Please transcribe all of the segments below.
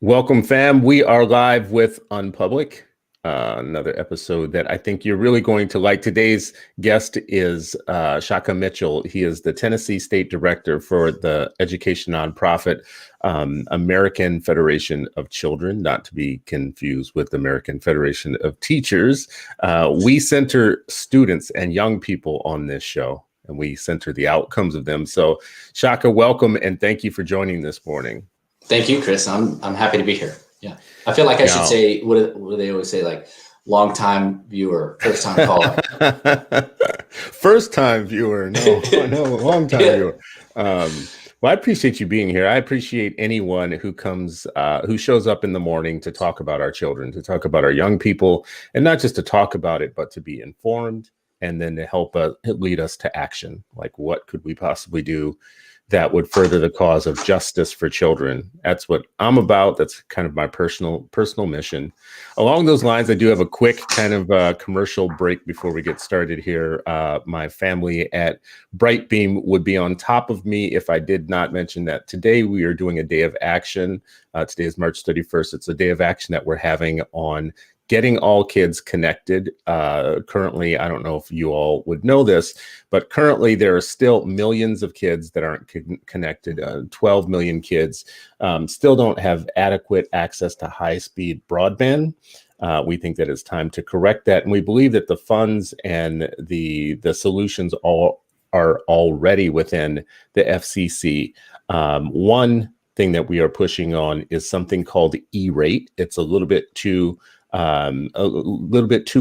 Welcome, fam. We are live with Unpublic, another episode that I think you're really going to like. Today's guest is Shaka Mitchell. He is the Tennessee State Director for the education nonprofit American Federation of Children, not to be confused with the American Federation of Teachers. We center students and young people on this show, and we center the outcomes of them. So, Shaka, welcome, and thank you for joining this morning. Thank you, Chris. I'm happy to be here. Yeah, I feel like I should say what do they always say, like long time viewer, first time caller. First time viewer, no, long time viewer. Well, I appreciate you being here. I appreciate anyone who comes, who shows up in the morning to talk about our children, to talk about our young people, and not just to talk about it, but to be informed and then to help lead us to action. Like, what could we possibly do that would further the cause of justice for children? That's what I'm about. That's kind of my personal mission. Along those lines, I do have a quick kind of commercial break before we get started here. My family at Brightbeam would be on top of me if I did not mention that today we are doing a day of action. Today is March 31st. It's a day of action that we're having on getting all kids connected. Currently, I don't know if you all would know this, but currently there are still millions of kids that aren't connected. 12 million kids still don't have adequate access to high-speed broadband. We think that it's time to correct that. And we believe that the funds and the solutions all are already within the FCC. One thing that we are pushing on is something called E-rate. It's a little bit too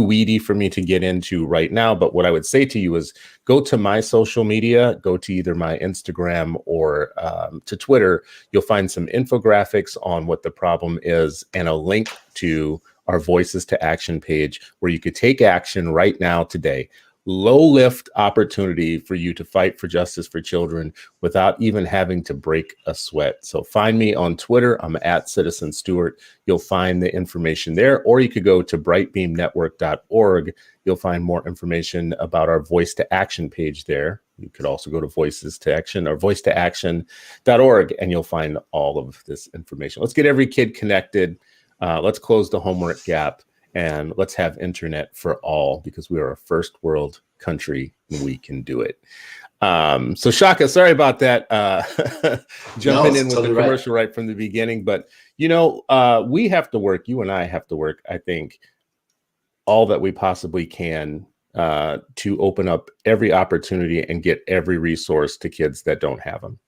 weedy for me to get into right now. But what I would say to you is go to my social media, go to either my Instagram or to Twitter. You'll find some infographics on what the problem is and a link to our Voices to Action page where you could take action right now today. Low lift opportunity for you to fight for justice for children without even having to break a sweat. So find me on Twitter. I'm at Citizen Stewart. You'll find the information there, or you could go to brightbeamnetwork.org. You'll find more information about our Voice to Action page there. You could also go to Voices to Action or voicetoaction.org, and you'll find all of this information. Let's get every kid connected. Let's close the homework gap. And let's have internet for all, because we are a first world country and we can do it. So Shaka, sorry about that. Jumping in with the commercial right from the beginning. But, we have to work. You and I have to work, I think, all that we possibly can to open up every opportunity and get every resource to kids that don't have them.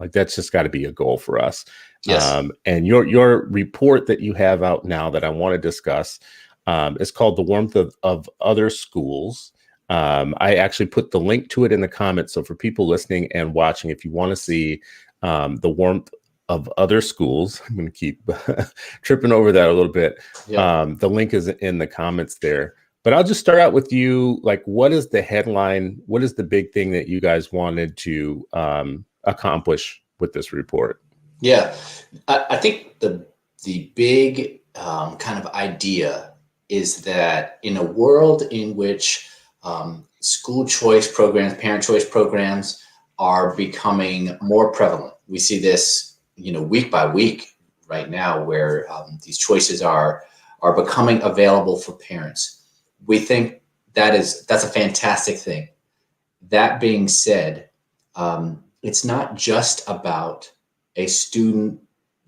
Like, that's just got to be a goal for us. Yes. And your report that you have out now that I want to discuss is called The Warmth of Other Schools. I actually put the link to it in the comments. So for people listening and watching, if you want to see The Warmth of Other Schools, I'm going to keep tripping over that a little bit. Yeah. The link is in the comments there. But I'll just start out with you. Like, what is the headline? What is the big thing that you guys wanted to accomplish with this report? Yeah, I think the big kind of idea is that in a world in which school choice programs, parent choice programs are becoming more prevalent, we see this, week by week right now, where these choices are becoming available for parents. We think that's a fantastic thing. That being said, it's not just about a student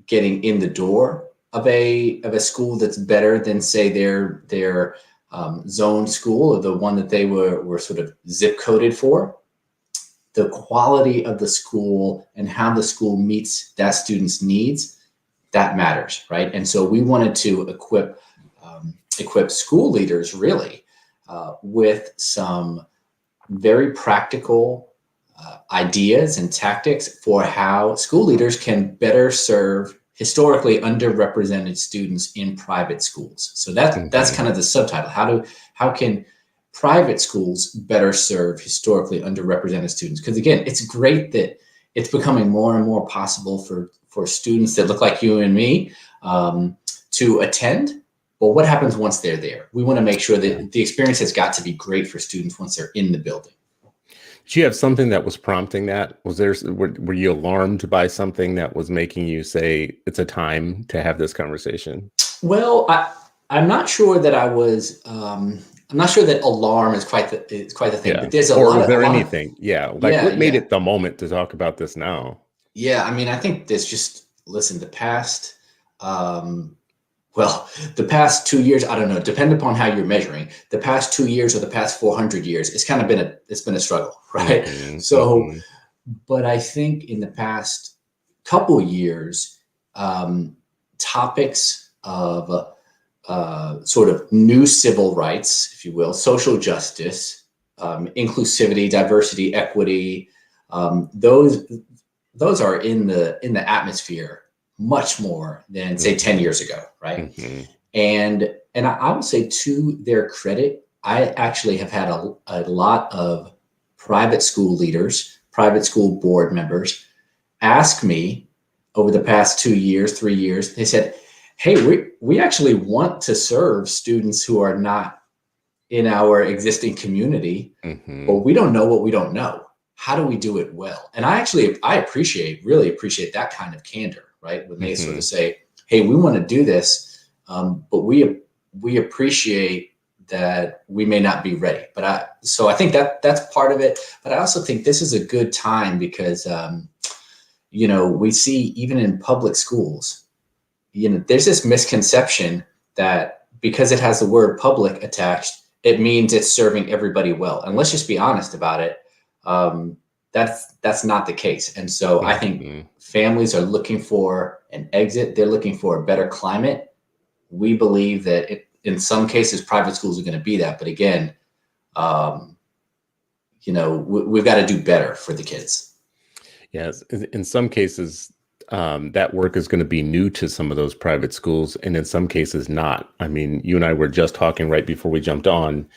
getting in the door of a school that's better than, say, their zone school or the one that they were sort of zip coded for. The quality of the school and how the school meets that student's needs, that matters, right? And so we wanted to equip school leaders really with some very practical ideas and tactics for how school leaders can better serve historically underrepresented students in private schools. So that's kind of the subtitle. How can private schools better serve historically underrepresented students? Because again, it's great that it's becoming more and more possible for students that look like you and me to attend. But what happens once they're there? We want to make sure that the experience has got to be great for students once they're in the building. Do you have something that was prompting that? Were you alarmed by something that was making you say it's a time to have this conversation? Well, I'm not sure that I was. I'm not sure that alarm is quite the thing. Yeah. But there's Or was a there lot of anything? Yeah. Like yeah, what made yeah, it the moment to talk about this now? yeah. I mean, I think there's just listen. Um, the past 2 years. I don't know. Depend upon how you're measuring. The past 2 years or the past 400 years, it's been a struggle, right? Hmm. So, Hmm. but I think in the past couple years, um, topics of sort of new civil rights, if you will, social justice, inclusivity, diversity, equity. Those are in the atmosphere much more than say 10 Hmm. years ago, right? Hmm. And I would say to their credit, I actually have had a lot of private school leaders, private school board members ask me over the past 2 years, 3 years. They said, "Hey, we actually want to serve students who are not in our existing community, but Hmm. we don't know what we don't know. How do we do it well?" And really appreciate that kind of candor, right? When they sort Hmm. of say, "Hey, we want to do this, but we appreciate that we may not be ready." So I think that's part of it. But I also think this is a good time because we see even in public schools, there's this misconception that because it has the word public attached, it means it's serving everybody well. And let's just be honest about it. Um, that's not the case. And so I think Hmm. families are looking for an exit. They're looking for a better climate. We believe that in some cases, private schools are going to be that. But again, um, we've got to do better for the kids. Yes, in some cases, that work is going to be new to some of those private schools, and in some cases, not. I mean, you and I were just talking right before we jumped on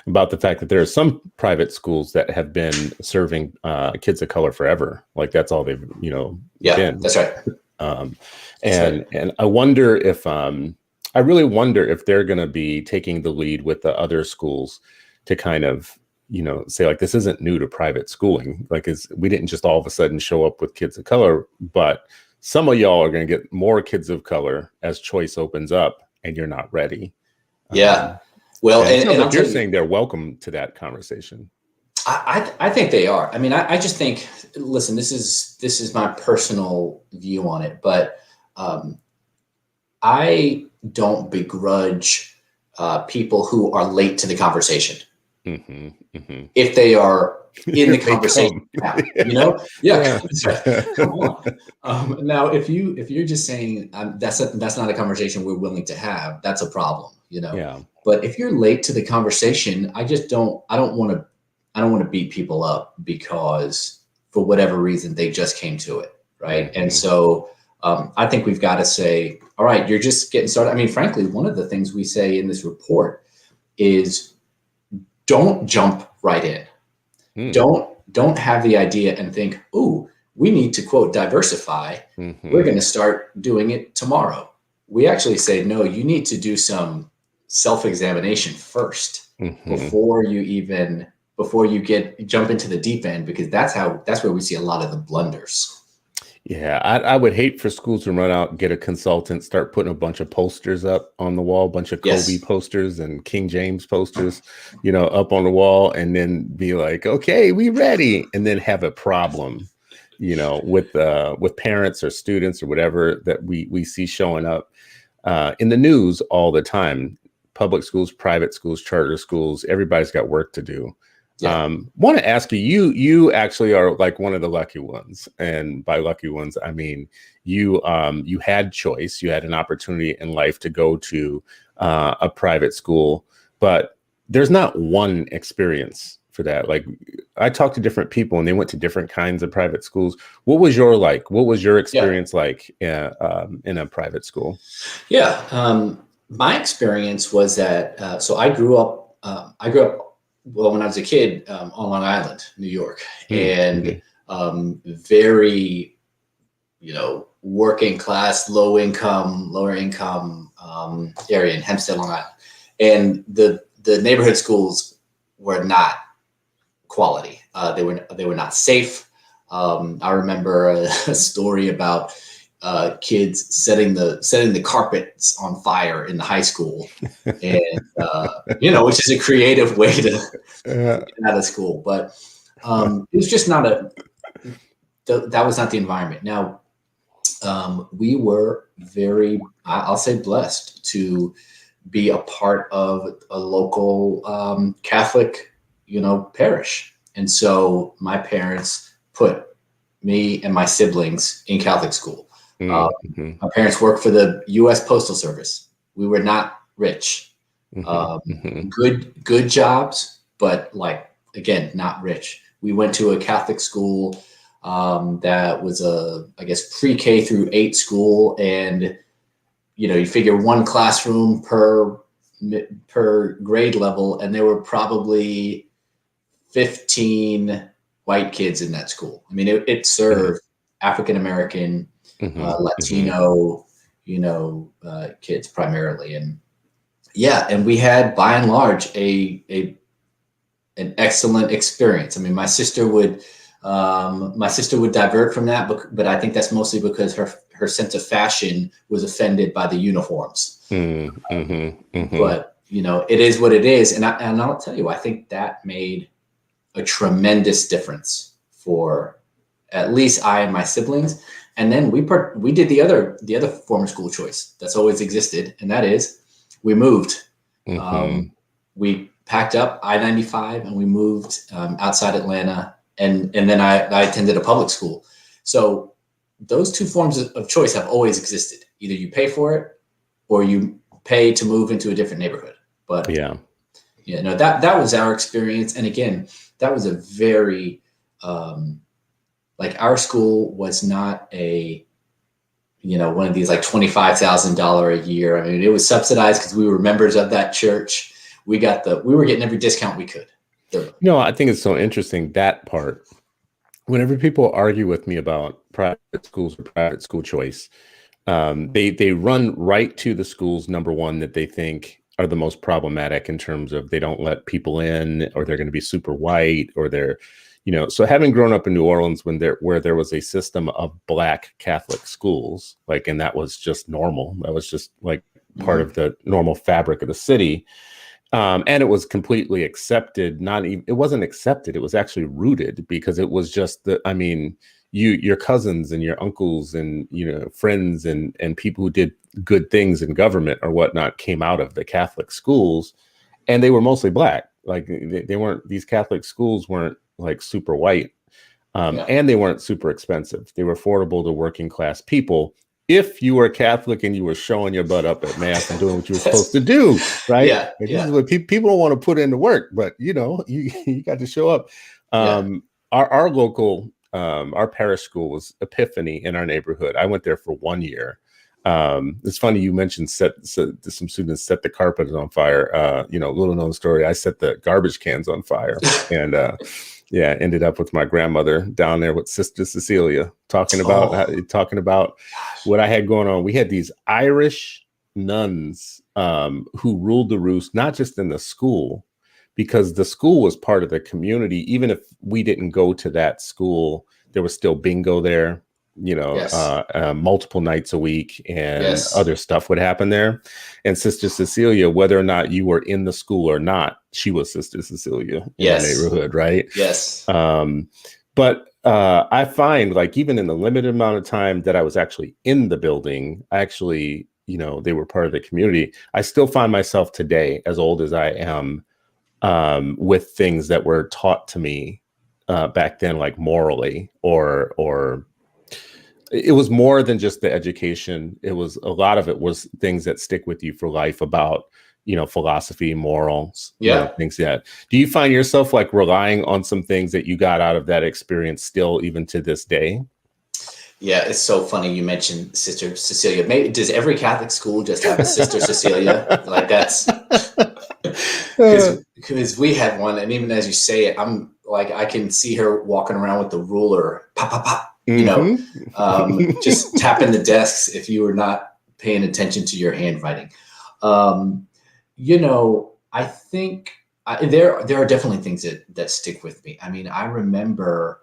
about the fact that there are some private schools that have been serving kids of color forever. Like that's all they've, Yeah, been. that's right. Um, That's right. and I wonder if I really wonder if they're going to be taking the lead with the other schools to kind of say like this isn't new to private schooling. Like is we didn't just all of a sudden show up with kids of color, but some of y'all are going to get more kids of color as choice opens up, and you're not ready. Yeah. Um, Well, and it sounds and I'll like you're tell you, saying they're welcome to that conversation. I think they are. I mean, I just think, listen, this is my personal view on it, but um, I don't begrudge people who are late to the conversation Hmm. Hmm. if they are in the If they conversation come. now. Yeah. Yeah, Yeah. that's right. Come on. Now, if you're just saying that's not a conversation we're willing to have, that's a problem. Yeah. But if you're late to the conversation, I don't want to beat people up because for whatever reason they just came to it, right? And Hmm. so I think we've got to say, all right, you're just getting started. I mean, frankly, one of the things we say in this report is don't jump right in. Hmm. Don't have the idea and think, "Ooh, we need to quote diversify. We're going Hmm. to start doing it tomorrow." We actually say, "No, you need to do some self-examination first Hmm. before you even before you jump into the deep end because that's where we see a lot of the blunders." Yeah, I would hate for schools to run out, get a consultant, start putting a bunch of posters up on the wall, a bunch of Kobe Yes. posters and King James posters, up on the wall, and then be like, "Okay, we ready," and then have a problem, with parents or students or whatever that we see showing up in the news all the time. Public schools, private schools, charter schools, everybody's got work to do. Yeah. Want to ask you, you actually are like one of the lucky ones, and by lucky ones I mean you had choice, you had an opportunity in life to go to a private school, but there's not one experience for that. Like I talked to different people and they went to different kinds of private schools. What was your Yeah. experience like in a private school? Yeah. My experience was that so I grew up well when I was a kid on Long Island, New York, and Mm-hmm. very working class, lower income area in Hempstead, Long Island, and the neighborhood schools were not quality. They were not safe. I remember a story about kids setting the carpets on fire in the high school, and which is a creative way to get out of school. But it was just not that was not the environment. Now, we were very, I'll say, blessed to be a part of a local Catholic, parish. And so my parents put me and my siblings in Catholic school. Mm-hmm. My parents worked for the U.S. Postal Service. We were not rich. Good jobs, but again, not rich. We went to a Catholic school that was I guess, pre-K through 8 school, and you figure one classroom per grade level, and there were probably 15 white kids in that school. I mean, it served African American, Latino, kids primarily, and we had, by and large, an excellent experience. I mean, my sister would divert from that, but I think that's mostly because her sense of fashion was offended by the uniforms. But it is what it is, and I'll tell you, I think that made a tremendous difference for at least I and my siblings. And then we did the other form of school choice that's always existed, and that is we moved. We packed up I-95 and we moved outside Atlanta, and then I attended a public school. So those two forms of choice have always existed. Either you pay for it or you pay to move into a different neighborhood. But that was our experience. And again, that was a very our school was not one of these $25,000 a year. I mean, it was subsidized because we were members of that church. We were getting every discount we could. No, I think it's so interesting, that part. Whenever people argue with me about private schools or private school choice, they run right to the schools, number one, that they think are the most problematic in terms of they don't let people in, or they're going to be super white, or they're, so having grown up in New Orleans where there was a system of Black Catholic schools, and that was just normal. That was just part of the normal fabric of the city. And it was completely accepted. It wasn't accepted. It was actually rooted, because it was just your cousins and your uncles and, friends and people who did good things in government or whatnot came out of the Catholic schools, and they were mostly Black. These Catholic schools weren't super white, and they weren't super expensive. They were affordable to working class people. If you were Catholic and you were showing your butt up at mass and doing what you were supposed to do, right? This is what people don't want to put into work, but you got to show up. Our local, our parish school was Epiphany in our neighborhood. I went there for 1 year. It's funny you mentioned some students set the carpet on fire. Little known story. I set the garbage cans on fire, and ended up with my grandmother down there with Sister Cecilia talking about what I had going on. We had these Irish nuns who ruled the roost, not just in the school, because the school was part of the community. Even if we didn't go to that school, there was still bingo there, multiple nights a week, and other stuff would happen there. And Sister Cecilia, whether or not you were in the school or not, she was Sister Cecilia in the neighborhood, right? Yes. But I find, even in the limited amount of time that I was actually in the building, they were part of the community. I still find myself today, as old as I am, with things that were taught to me back then, morally, or it was more than just the education. A lot of it was things that stick with you for life about, philosophy, morals, things like that. Do you find yourself relying on some things that you got out of that experience still, even to this day? Yeah, it's so funny you mentioned Sister Cecilia. Maybe does every Catholic school just have a Sister Cecilia? That's because we had one, and even as you say it, I'm I can see her walking around with the ruler, pop, pop, pop. Just tapping the desks if you were not paying attention to your handwriting. I think There are definitely things that stick with me. I mean, I remember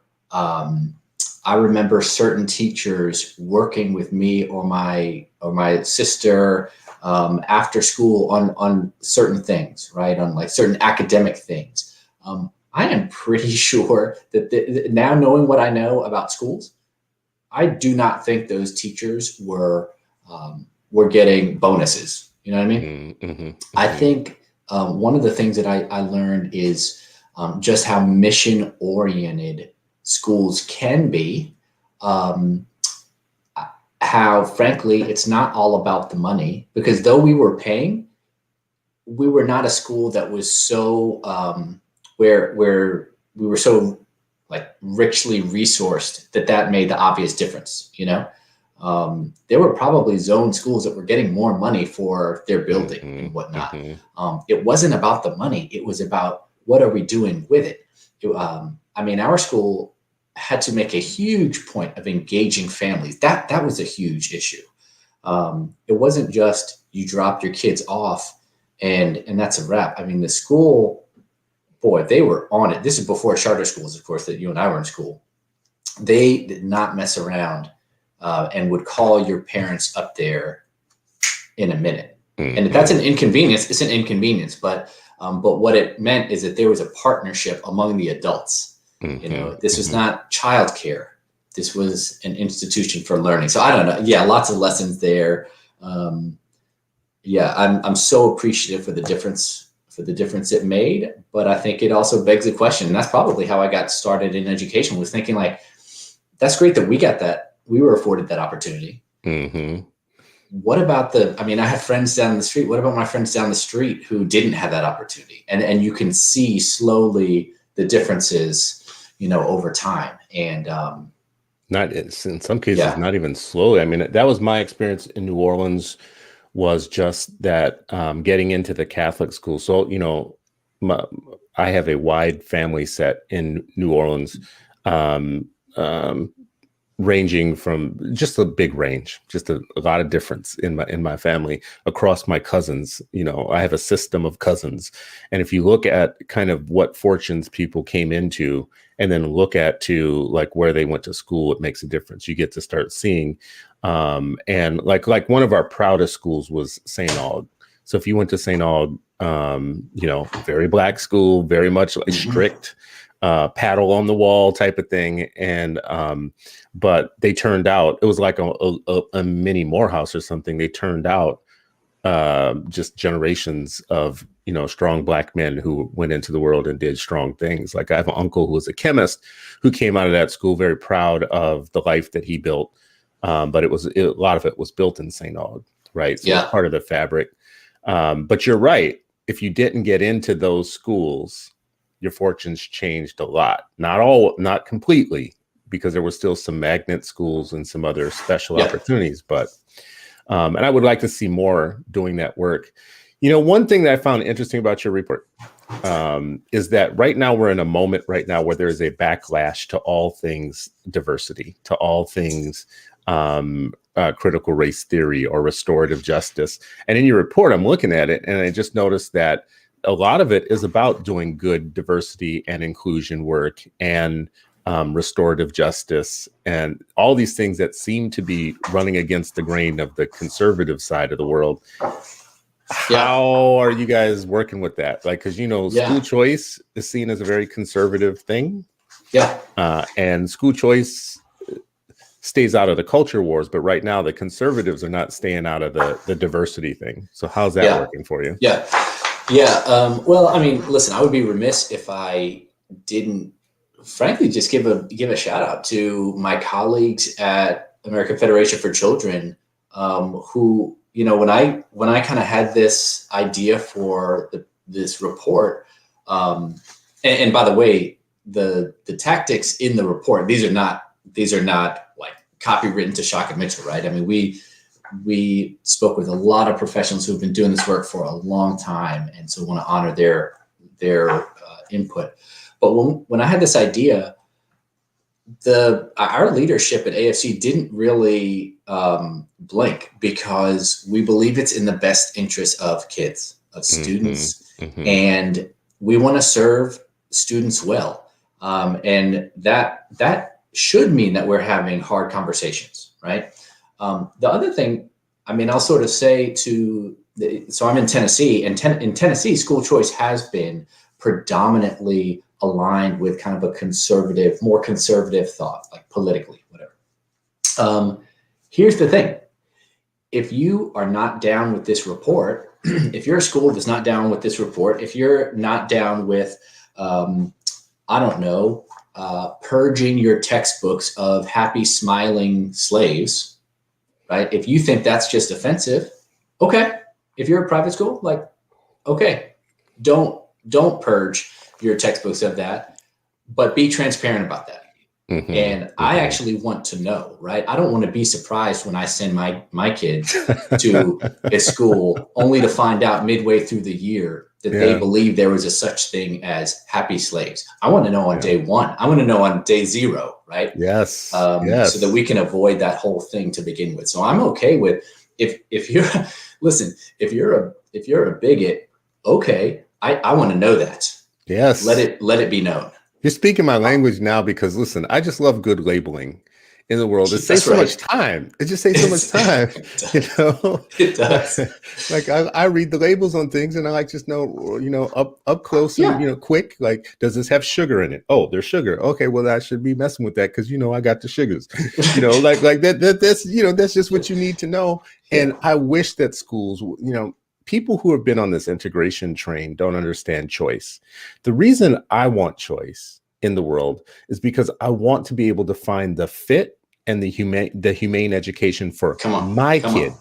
certain teachers working with me or my sister after school on certain things, right? On like certain academic things. I am pretty sure that now knowing what I know about schools, I do not think those teachers were getting bonuses. You know what I mean? Mm-hmm, I hmm. think one of the things that I learned is just how mission oriented schools can be. Um, how, frankly, it's not all about the money, because though we were paying, we were not a school that was so where we were so like richly resourced that made the obvious difference. You know, there were probably zone schools that were getting more money for their building Hmm. and whatnot. Hmm. It wasn't about the money; it was about what are we doing with it. I mean, our school had to make a huge point of engaging families. That was a huge issue. It wasn't just you drop your kids off and that's a wrap. I mean, the school, boy, they were on it. This is before charter schools, of course, that you and I were in school. They did not mess around and would call your parents up there in a minute. And if that's Hmm. an inconvenience, it's an inconvenience. But what it meant is that there was a partnership among the adults. You Hmm. know, this was Hmm. not childcare. This was an institution for learning. So I don't know. Yeah, lots of lessons there. Um, yeah, I'm so appreciative for the difference it made. But I think it also begs the question, and that's probably how I got started in education, was thinking like, that's great that we were afforded that opportunity. Hmm. What about I mean, I have friends down the street. What about my friends down the street who didn't have that opportunity? And you can see slowly the differences, you know, over time. And Not in some cases, yeah, not even slowly. I mean, that was my experience in New Orleans, was just that getting into the Catholic school. So, my, I have a wide family set in New Orleans. Um, um, Ranging from just a big range, just a lot of difference in my family across my cousins. I have a system of cousins, and if you look at kind of what fortunes people came into, and then look at to like where they went to school, it makes a difference. You get to start seeing, and like one of our proudest schools was St. Aug. So if you went to St. Aug, very black school, very much like mm-hmm. strict, paddle on the wall type of thing, and but they turned out, it was like a mini Morehouse or something. They turned out just generations of strong black men who went into the world and did strong things. Like I have an uncle who was a chemist who came out of that school very proud of the life that he built, but a lot of it was built in St. Aug, right? So it's Yeah, part of the fabric. But you're right. If you didn't get into those schools, your fortunes changed a lot. Not completely, because there were still some magnet schools and some other special yeah, opportunities. But and I would like to see more doing that work. One thing that I found interesting about your report is that right now we're in a moment right now where there is a backlash to all things diversity, to all things critical race theory or restorative justice. And in your report, I'm looking at it and I just noticed that a lot of it is about doing good diversity and inclusion work and restorative justice and all these things that seem to be running against the grain of the conservative side of the world. yeah, How are you guys working with that? Like, because school yeah, choice is seen as a very conservative thing, yeah, and school choice stays out of the culture wars. But right now, the conservatives are not staying out of the diversity thing. So how's that yeah, working for you? yeah, yeah. Well, I mean, listen, I would be remiss if I didn't, frankly, just give a shout out to my colleagues at American Federation for Children, who, you know, when I kind of had this idea for this report, um, and by the way, the tactics in the report, these are not like copywritten to Shaka Mitchell, right? I mean, we spoke with a lot of professionals who've been doing this work for a long time, and so want to honor their input. But when I had this idea, our leadership at AFC didn't really blink, because we believe it's in the best interest of kids, of Hmm. students, Hmm. and we want to serve students well. And that should mean that we're having hard conversations, right? The other thing, I mean, I'll sort of say so I'm in Tennessee, and in Tennessee, school choice has been predominantly aligned with kind of a more conservative thought, like politically, whatever. Here's the thing. If you are not down with this report, if you're a school that's not down with this report, if you're not down with, I don't know, purging your textbooks of happy, smiling slaves, right? If you think that's just offensive, okay. If you're a private school, like, okay, don't purge your textbooks of that, but be transparent about that. And I actually want to know, right? I don't want to be surprised when I send my kids to a school only to find out midway through the year that they believe there was a such thing as happy slaves. I want to know on day one. I want to know on day zero, right? Yes. So that we can avoid that whole thing to begin with. So I'm okay with if you're listen, if you're a bigot, okay, I want to know that. Yes. Let it be known. You're speaking my language now, because listen, I just love good labeling in the world. It saves so much time. It just saves so much time. It does. Like I read the labels on things, and I like just know, up close and quick. Like, does this have sugar in it? Oh, there's sugar. Okay, well, I should be messing with that because I got the sugars. Like that. That's just what you need to know. And I wish that schools, people who have been on this integration train don't understand choice. The reason I want choice in the world is because I want to be able to find the fit and the humane education for my kid.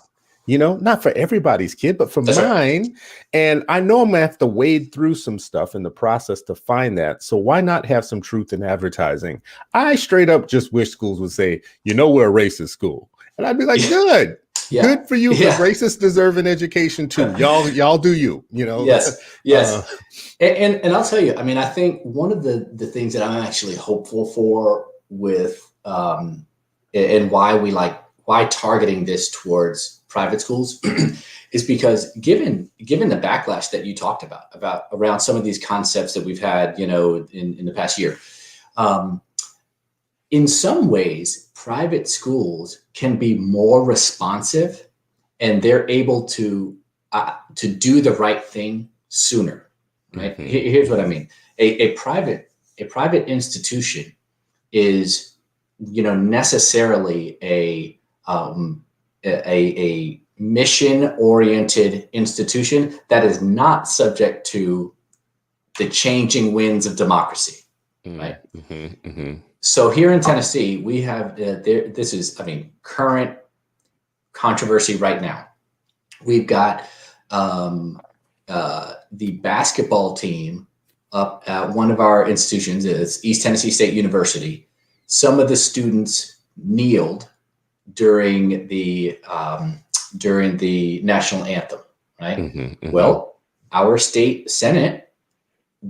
Not for everybody's kid, but for mine. Right. And I know I'm gonna have to wade through some stuff in the process to find that. So why not have some truth in advertising? I straight up just wish schools would say, we're a racist school. And I'd be like, good. Yeah. Good for you, because racists deserve an education too. Y'all do you, Yes. And I'll tell you, I mean, I think one of the things that I'm actually hopeful for with and why targeting this towards private schools is because given the backlash that you talked about around some of these concepts that we've had, in the past year, in some ways, private schools can be more responsive, and they're able to do the right thing sooner. Right? Here's what I mean: a private institution is, necessarily a mission-oriented institution that is not subject to the changing winds of democracy. Right? So here in Tennessee, we have this is, current controversy right now. We've got the basketball team up at one of our institutions. It's East Tennessee State University. Some of the students kneeled during the national anthem. Right. Well, our state Senate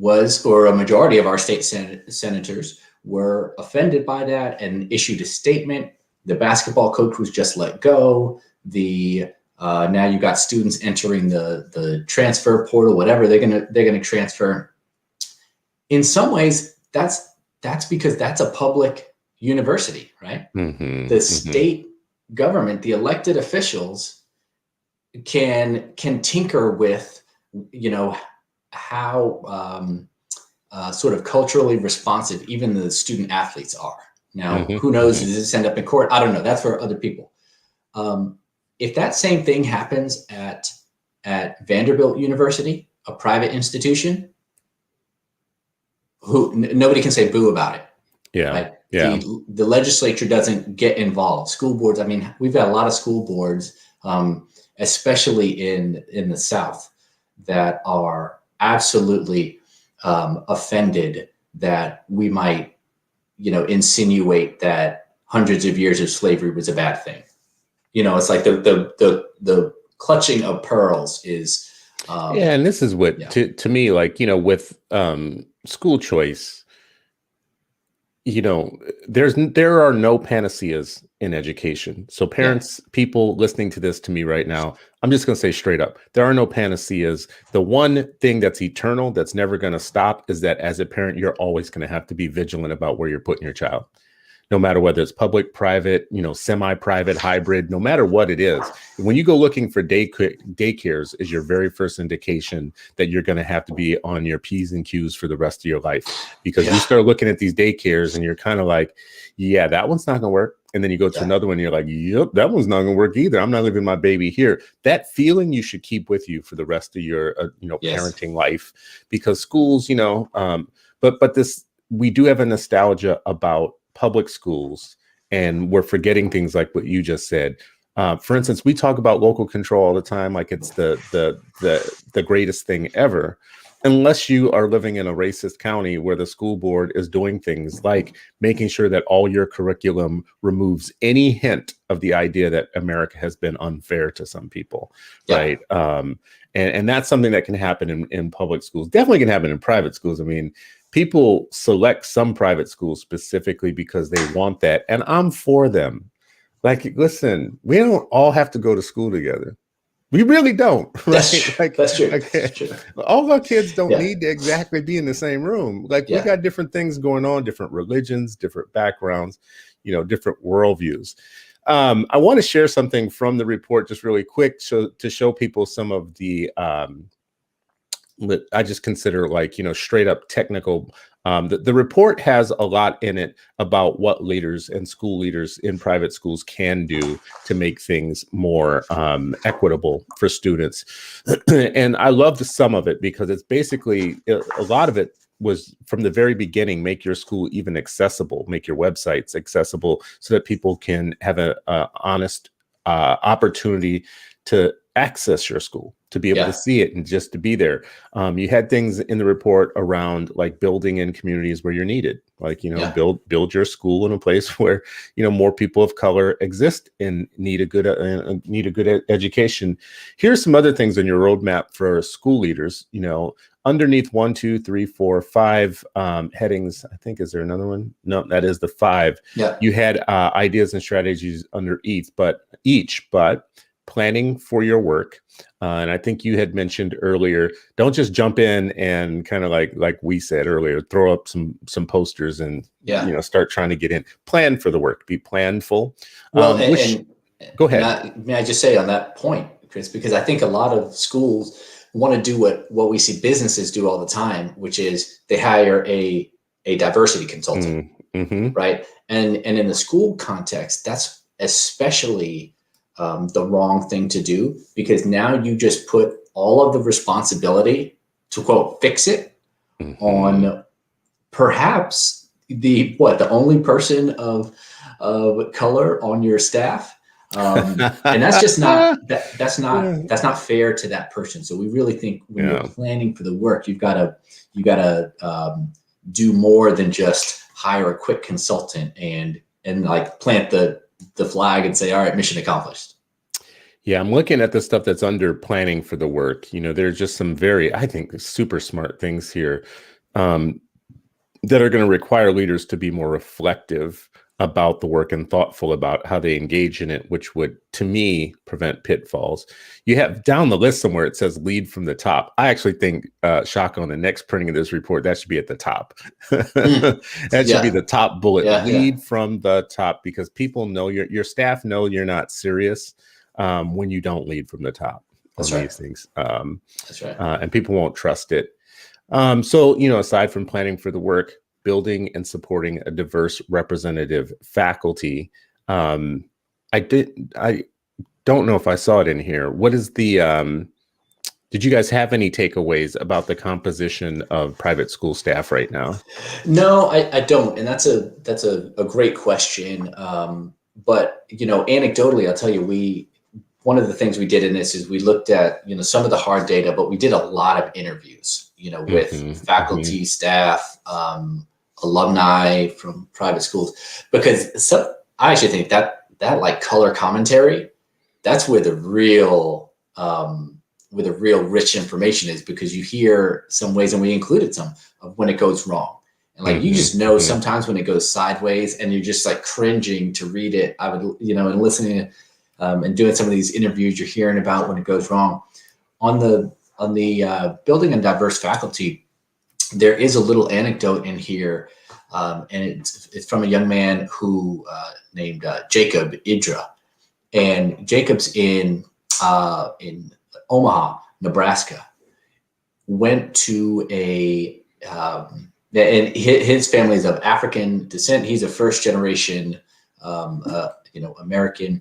or a majority of our state senators were offended by that and issued a statement. The basketball coach was just let go. Now you've got students entering the transfer portal, whatever they're gonna transfer. In some ways, that's because that's a public university, right? The state government, the elected officials, can tinker with, how sort of culturally responsive even the student athletes are. Now, who knows? Does this end up in court? I don't know. That's for other people. If that same thing happens at Vanderbilt University, a private institution, nobody can say boo about it. Yeah. Right? Yeah. The legislature doesn't get involved. School boards. We've got a lot of school boards, especially in the South, that are absolutely offended that we might, insinuate that hundreds of years of slavery was a bad thing. It's like the clutching of pearls is. And this is what to me, like, with school choice, there are no panaceas in education. So Yeah. parents, people listening to this to me right now, I'm just going to say straight up, there are no panaceas. The one thing that's eternal, that's never going to stop, is that as a parent, you're always going to have to be vigilant about where you're putting your child, no matter whether it's public, private, semi-private, hybrid, no matter what it is. When you go looking for daycares is your very first indication that you're going to have to be on your P's and Q's for the rest of your life, because you start looking at these daycares and you're kind of like, yeah, that one's not going to work. And then you go to another one and you're like, yep, that one's not going to work either. I'm not leaving my baby here. That feeling you should keep with you for the rest of your, parenting life, because schools, but this, we do have a nostalgia about public schools, and we're forgetting things like what you just said. For instance, we talk about local control all the time, like it's the greatest thing ever, unless you are living in a racist county where the school board is doing things like making sure that all your curriculum removes any hint of the idea that America has been unfair to some people, right? And that's something that can happen in public schools. Definitely can happen in private schools. I mean, people select some private schools specifically because they want that, and I'm for them. Like, listen, we don't all have to go to school together. We really don't, right? That's true. Like, all of our kids don't need to exactly be in the same room. Like, we got different things going on, different religions, different backgrounds, different worldviews. I want to share something from the report just really quick, so to show people some of the I just consider, like, straight up technical. The report has a lot in it about what leaders and school leaders in private schools can do to make things more equitable for students. And I love some of it because it's basically, a lot of it was from the very beginning, make your school even accessible, make your websites accessible so that people can have a honest opportunity to access your school, to be able to see it and just to be there. You had things in the report around, like, building in communities where you're needed, like, build your school in a place where, more people of color exist and need a good education. Here's some other things in your roadmap for school leaders. Underneath 1, 2, 3, 4, 5 headings, I think, is there another one? No, that is the 5. You had ideas and strategies under each, but planning for your work. And I think you had mentioned earlier, don't just jump in and kind of like we said earlier, throw up some posters and start trying to get in. Plan for the work, be planful. Well, go ahead. May I just say on that point, Chris, because I think a lot of schools want to do what we see businesses do all the time, which is they hire a diversity consultant, right? And in the school context, that's especially the wrong thing to do, because now you just put all of the responsibility to, quote, fix it on perhaps the only person of color on your staff. And that's just that's not fair to that person. So we really think when you're planning for the work, you gotta do more than just hire a quick consultant and like plant the flag and say, all right, mission accomplished. Yeah, I'm looking at the stuff that's under planning for the work. There's just some very, I think, super smart things here that are going to require leaders to be more reflective about the work and thoughtful about how they engage in it, which would, to me, prevent pitfalls. You have down the list somewhere, it says lead from the top. I actually think, Shaka, on the next printing of this report, that should be at the top. That should be the top bullet, lead from the top, because people know, your staff know you're not serious when you don't lead from the top on these things. That's right. And people won't trust it. So, aside from planning for the work, building and supporting a diverse representative faculty. I don't know if I saw it in here. What is the, did you guys have any takeaways about the composition of private school staff right now? No, I don't. And that's a great question. But, anecdotally, I'll tell you, one of the things we did in this is we looked at, some of the hard data, but we did a lot of interviews, with faculty, staff, alumni from private schools, because I actually think that like color commentary, that's where the real rich information is, because you hear some ways, and we included some of when it goes wrong. And like, you just know sometimes when it goes sideways and you're just like cringing to read it. I would, and listening and doing some of these interviews, you're hearing about when it goes wrong. On the building and diverse faculty, there is a little anecdote in here, and it's from a young man who named Jacob Idra, and Jacob's in Omaha, Nebraska. Went to and his family is of African descent. He's a first generation, American,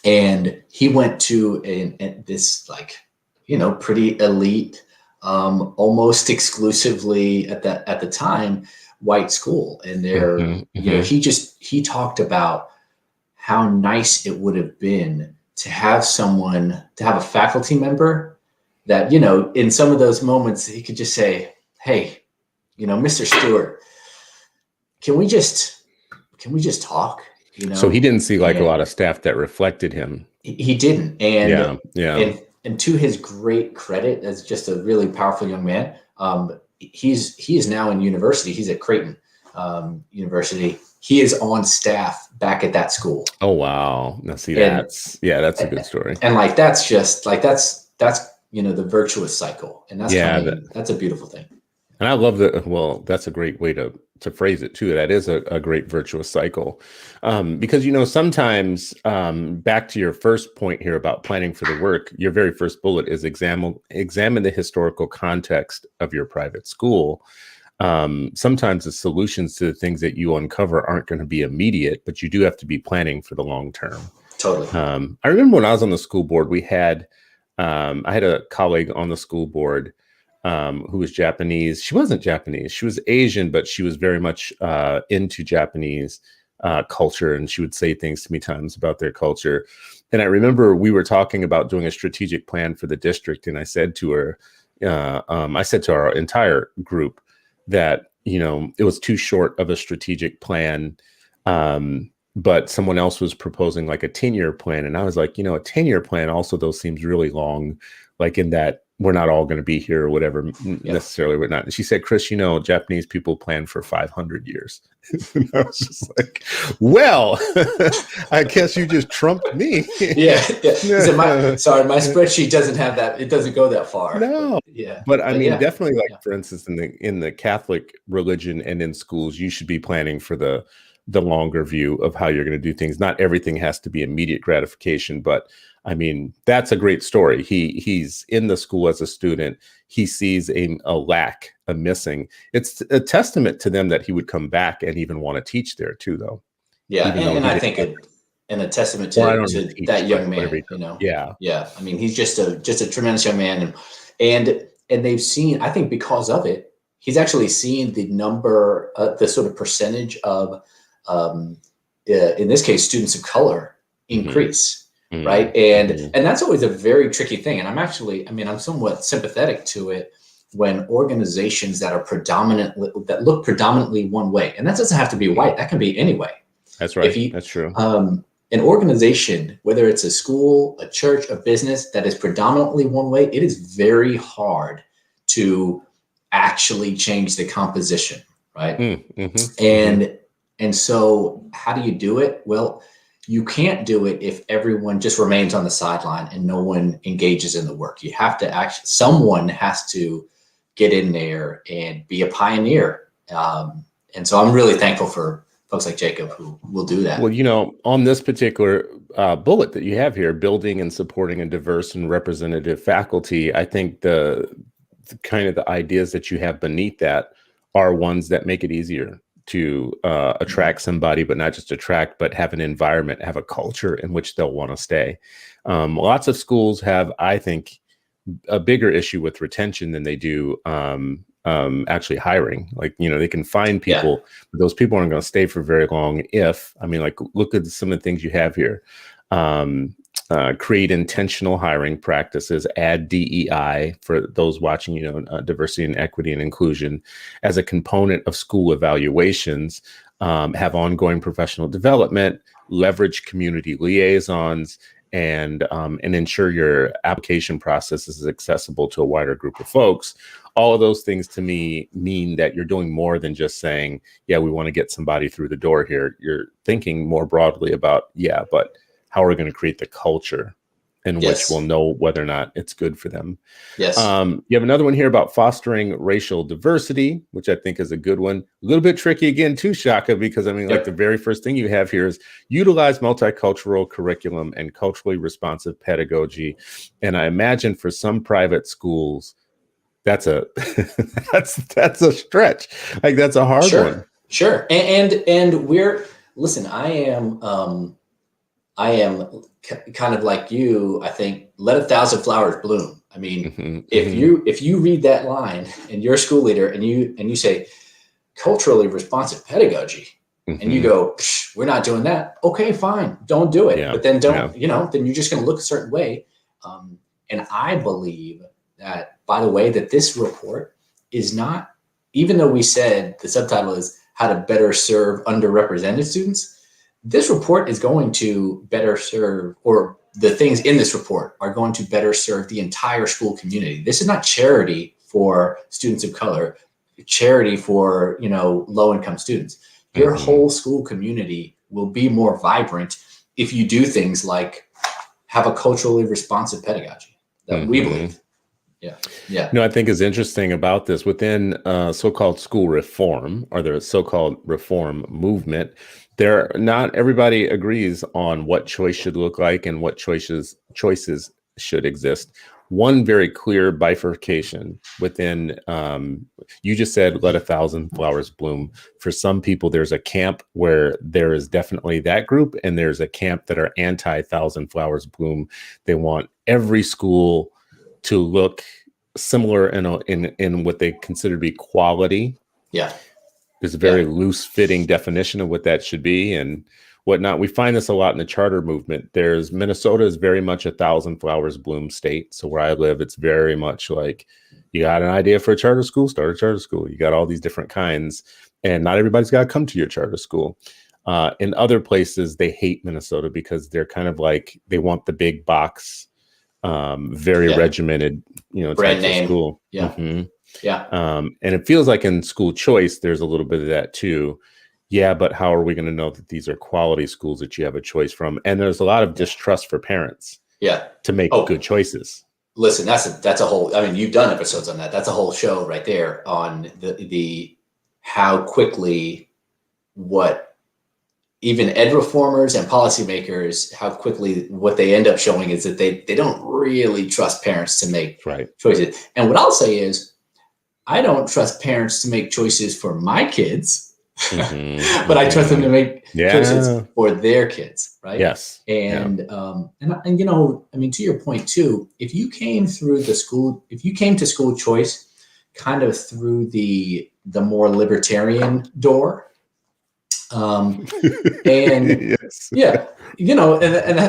and he went to this like, pretty elite, almost exclusively at the time, white school. And there, he talked about how nice it would have been to have a faculty member that, in some of those moments, he could just say, hey, Mr. Stewart, can we just talk? So he didn't see like a lot of staff that reflected him. He didn't. And and to his great credit, as just a really powerful young man, he is now in university. He's at Creighton University. He is on staff back at that school. Oh, wow. Now see, that's a good story. And like, that's just like, that's the virtuous cycle. And that's that's a beautiful thing. And I love that. Well, that's a great way to phrase it too. That is a great virtuous cycle. Because, sometimes back to your first point here about planning for the work, your very first bullet is examine the historical context of your private school. Sometimes the solutions to the things that you uncover aren't going to be immediate, but you do have to be planning for the long term. Totally. I remember when I was on the school board, I had a colleague on the school board who was Japanese. She wasn't Japanese. She was Asian, but she was very much into Japanese culture. And she would say things to me times about their culture. And I remember we were talking about doing a strategic plan for the district. And I said to her, I said to our entire group that, it was too short of a strategic plan. But someone else was proposing like a 10-year plan. And I was like, a 10-year plan also, though, seems really long, like in that we're not all going to be here or whatever, necessarily. We're not. And she said, Chris, Japanese people plan for 500 years. And I was just like, well, I guess you just trumped me. Yeah. So my spreadsheet doesn't have that. It doesn't go that far. No. But I mean, definitely, like, for instance, in the Catholic religion and in schools, you should be planning for the longer view of how you're going to do things. Not everything has to be immediate gratification, but I mean, that's a great story. He's in the school as a student. He sees a lack, a missing. It's a testament to them that he would come back and even want to teach there too, though. Yeah. And I think a testament to that young man, Yeah. I mean, he's just a tremendous young man. And they've seen, I think because of it, he's actually seen the number, the sort of percentage of, in this case, students of color increase. Right. And that's always a very tricky thing. And I'm somewhat sympathetic to it when organizations that look predominantly one way, and that doesn't have to be white. That can be any way. That's right. That's true. An organization, whether it's a school, a church, a business that is predominantly one way, it is very hard to actually change the composition. Right. And so how do you do it? Well, you can't do it if everyone just remains on the sideline and no one engages in the work. You have to someone has to get in there and be a pioneer. And so I'm really thankful for folks like Jacob who will do that. Well, on this particular bullet that you have here, building and supporting a diverse and representative faculty, I think the kind of the ideas that you have beneath that are ones that make it easier to attract somebody, but not just attract, but have an environment, have a culture in which they'll want to stay. Lots of schools have, I think, a bigger issue with retention than they do actually hiring. Like, they can find people, but those people aren't going to stay for very long. Look at some of the things you have here. Create intentional hiring practices, add DEI for those watching, diversity and equity and inclusion as a component of school evaluations, have ongoing professional development, leverage community liaisons, and ensure your application process is accessible to a wider group of folks. All of those things to me mean that you're doing more than just saying, yeah, we want to get somebody through the door here. You're thinking more broadly about, yeah, but how are we going to create the culture in which we'll know whether or not it's good for them. Yes. You have another one here about fostering racial diversity, which I think is a good one. A little bit tricky again too, Shaka, because I mean, like the very first thing you have here is utilize multicultural curriculum and culturally responsive pedagogy. And I imagine for some private schools, that's a that's a stretch. Like that's a hard one. Sure. And listen, I am kind of like you. I think let 1,000 flowers bloom. I mean, if you read that line and you're a school leader and you say culturally responsive pedagogy, and you go, we're not doing that. Okay, fine, don't do it. But then then you're just going to look a certain way. And I believe that, by the way, that this report is not, even though we said the subtitle is how to better serve underrepresented students, this report is going to better serve, or the things in this report are going to better serve the entire school community. This is not charity for students of color, charity for, low-income students. Your whole school community will be more vibrant if you do things like have a culturally responsive pedagogy that we believe. Yeah. I think is interesting about this within so-called school reform, or the so-called reform movement, not everybody agrees on what choice should look like and what choices should exist. One very clear bifurcation within, you just said, let 1,000 flowers bloom. For some people, there's a camp where there is definitely that group, and there's a camp that are anti 1,000 flowers bloom. They want every school to look similar in what they consider to be quality. Yeah. There's a very loose fitting definition of what that should be and whatnot. We find this a lot in the charter movement. Minnesota is very much 1,000 flowers bloom state. So where I live, it's very much like, you got an idea for a charter school, start a charter school. You got all these different kinds, and not everybody's got to come to your charter school. In other places, they hate Minnesota because they're kind of like, they want the big box, very regimented, brand name school. Yeah. And it feels like in school choice, there's a little bit of that too. Yeah, but how are we going to know that these are quality schools that you have a choice from? And there's a lot of distrust for parents. To make good choices. Listen, that's a whole. I mean, you've done episodes on that. That's a whole show right there on the how quickly what even ed reformers and policymakers, how quickly what they end up showing is that they don't really trust parents to make choices. And what I'll say is, I don't trust parents to make choices for my kids, but I trust them to make choices for their kids, right? Yes. And I mean, to your point too, if you came to school choice kind of through the more libertarian door, and and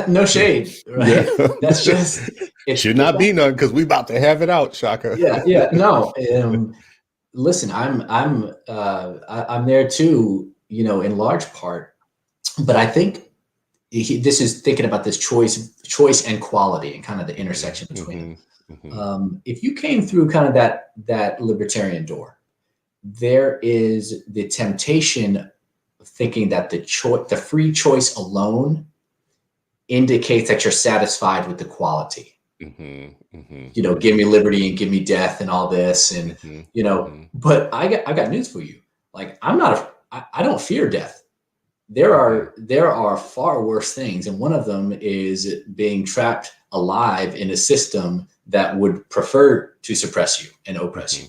no shade, right? That's just, it should not be none, because we about to have it out, Shaka. No. Listen, I'm there too, in large part, but I think this is thinking about this choice and quality and kind of the intersection between them. If you came through kind of that libertarian door, there is the temptation of thinking that the free choice alone indicates that you're satisfied with the quality. Give me liberty and give me death and all this, and but I got news for you. Like, I don't fear death. There are far worse things, and one of them is being trapped alive in a system that would prefer to suppress you and oppress you.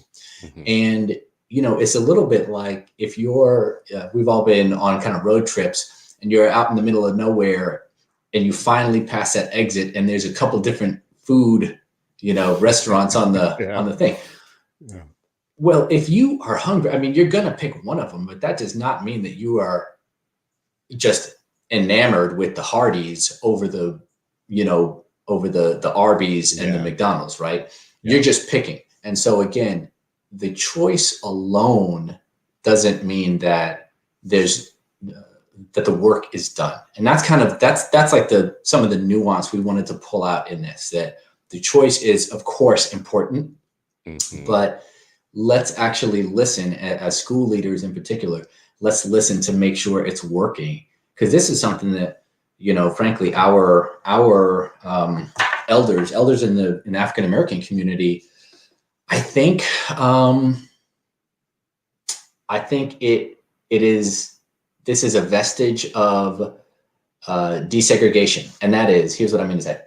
And it's a little bit like if we've all been on kind of road trips, and you're out in the middle of nowhere, and you finally pass that exit, and there's a couple different food, restaurants on the thing. Well, if you are hungry, I mean, you're going to pick one of them, but that does not mean that you are just enamored with the Hardee's over the Arby's and the McDonald's, right? You're just picking. And so again, the choice alone doesn't mean that there's that the work is done. And that's like some of the nuance we wanted to pull out in this, that the choice is of course important, but let's actually listen as school leaders in particular. Let's listen to make sure it's working, because this is something that, frankly, our elders in the African American community, I think this is a vestige of desegregation, and that is, here's what I mean to say.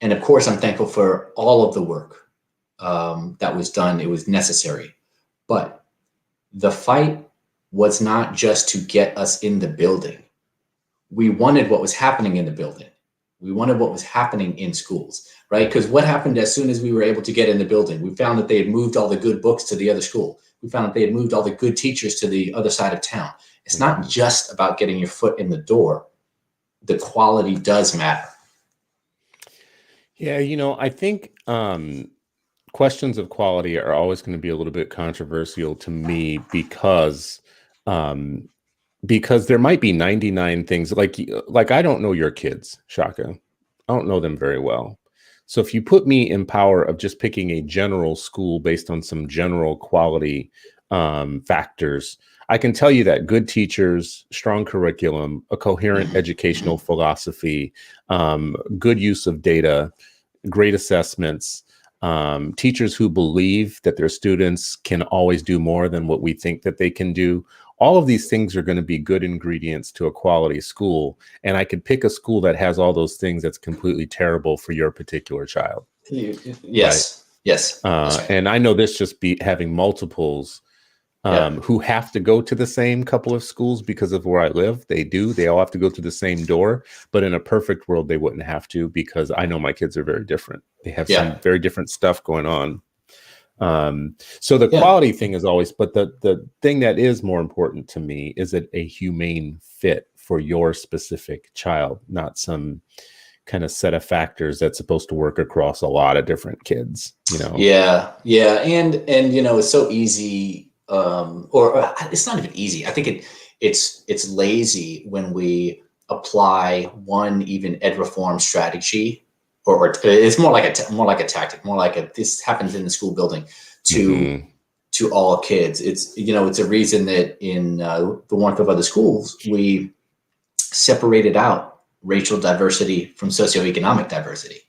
And of course, I'm thankful for all of the work that was done. It was necessary, but the fight was not just to get us in the building. We wanted what was happening in the building. We wanted what was happening in schools, right? Because what happened as soon as we were able to get in the building? We found that they had moved all the good books to the other school. We found that they had moved all the good teachers to the other side of town. It's not just about getting your foot in the door. The quality does matter. Yeah, I think questions of quality are always going to be a little bit controversial to me because there might be 99 things like I don't know your kids, Shaka. I don't know them very well. So if you put me in power of just picking a general school based on some general quality factors, I can tell you that good teachers, strong curriculum, a coherent educational philosophy, good use of data, great assessments, teachers who believe that their students can always do more than what we think that they can do. All of these things are going to be good ingredients to a quality school. And I could pick a school that has all those things that's completely terrible for your particular child. Yes. Right? Yes. Right. And I know this just be having multiples who have to go to the same couple of schools because of where I live. They all have to go to the same door, but in a perfect world, they wouldn't have to, because I know my kids are very different. They have some very different stuff going on. So the quality thing is always, but the thing that is more important to me is it a humane fit for your specific child, not some kind of set of factors that's supposed to work across a lot of different kids, Yeah. And it's so easy, or it's not even easy. I think it's lazy when we apply one even ed reform strategy, or it's more like a tactic, more like this happens in the school building to all kids. It's a reason that in the warmth of other schools, we separated out racial diversity from socioeconomic diversity,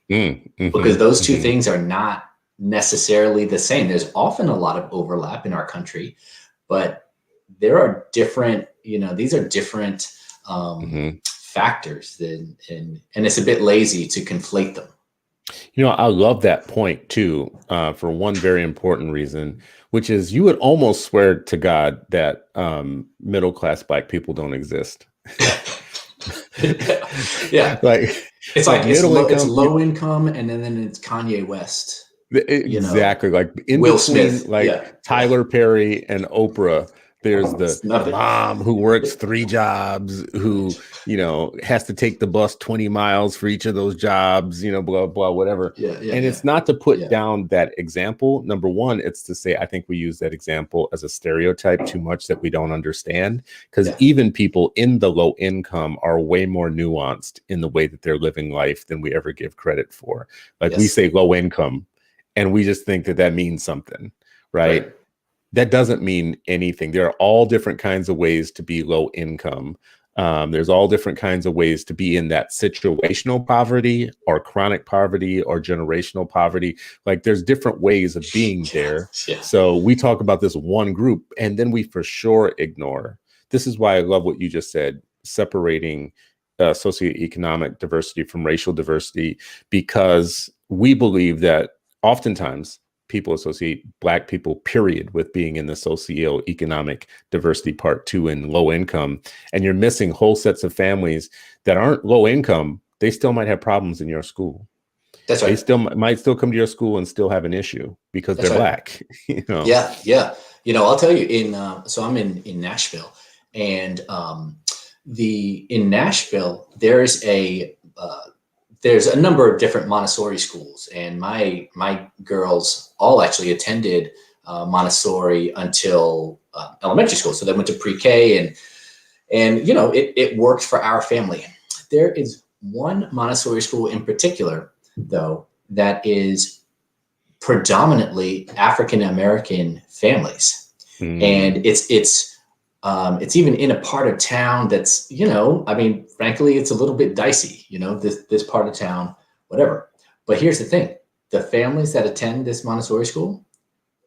because those two things are not necessarily the same. There's often a lot of overlap in our country, but there are different, these are different factors, and it's a bit lazy to conflate them. I love that point too, for one very important reason, which is you would almost swear to God that middle-class Black people don't exist. Yeah. Like it's low income, and then it's Kanye West. Exactly. Like in Will between, Smith, Tyler Perry and Oprah, there's the mom who works 3 jobs, who, has to take the bus 20 miles for each of those jobs, blah, blah, whatever. And it's not to put down that example. Number one, it's to say, I think we use that example as a stereotype too much that we don't understand, because even people in the low income are way more nuanced in the way that they're living life than we ever give credit for. We say low income, and we just think that means something, right? That doesn't mean anything. There are all different kinds of ways to be low income. There's all different kinds of ways to be in that situational poverty or chronic poverty or generational poverty. There's different ways of being there. So we talk about this one group, and then we for sure ignore. This is why I love what you just said, separating socioeconomic diversity from racial diversity, because we believe that oftentimes people associate Black people, period, with being in the socioeconomic diversity part too, in low income. And you're missing whole sets of families that aren't low income. They still might have problems in your school. That's right. They might still come to your school and still have an issue because they're Black. Yeah. I'll tell you, so I'm in Nashville, and in Nashville, there's a number of different Montessori schools, and my girls all actually attended Montessori until elementary school. So they went to pre-K, And, it worked for our family. There is one Montessori school in particular, though, that is predominantly African American families. And it's even in a part of town that's, frankly, it's a little bit dicey, this part of town, whatever. But here's the thing. The families that attend this Montessori school,